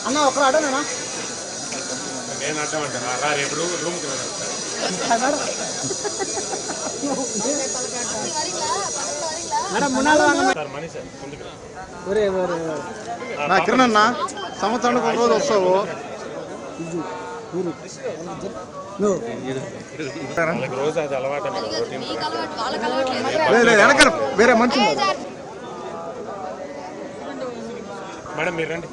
అన్న ఒకరు అడనా నేను అడ్డమంటారా రేపు రూమ్కి కిరణ్ అన్న సంవత్సరానికి ఒక రోజు వస్తావు రోజు అది అలవాటు వెనక వేరే మంచి మేడం మీరు రండి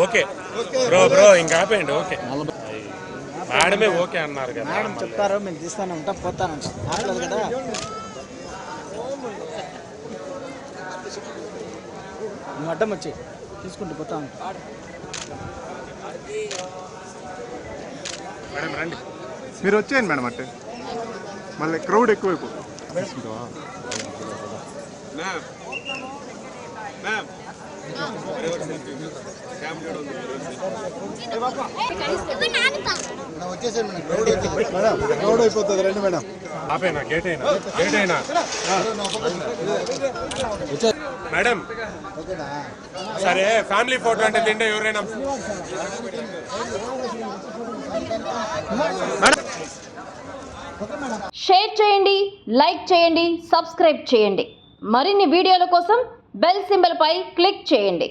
ఓకే బ్రో ఇంకా ఆపేయండి ఓకే మేడమే ఓకే అన్నారు కదా మేడం చెప్తారు మేము తీస్తానే ఉంటా పోతాను ఆటలేదు కదా నువ్వు అడ్డం వచ్చి తీసుకుంటూ పోతాను మేడం రండి మీరు వచ్చేయండి మేడం అంటే మళ్ళీ క్రౌడ్ ఎక్కువైపోతుంది క్రౌడ్ అయిపోతుంది రండి మేడం ఆపేనా గేట్ అయినా మేడం సరే ఫ్యామిలీ ఫోటో అంటే తింటే ఎవరైనా షేర్ చేయండి, లైక్ చేయండి, సబ్స్క్రైబ్ చేయండి. మరిన్ని వీడియోల కోసం బెల్ సింబల్ పై క్లిక్ చేయండి.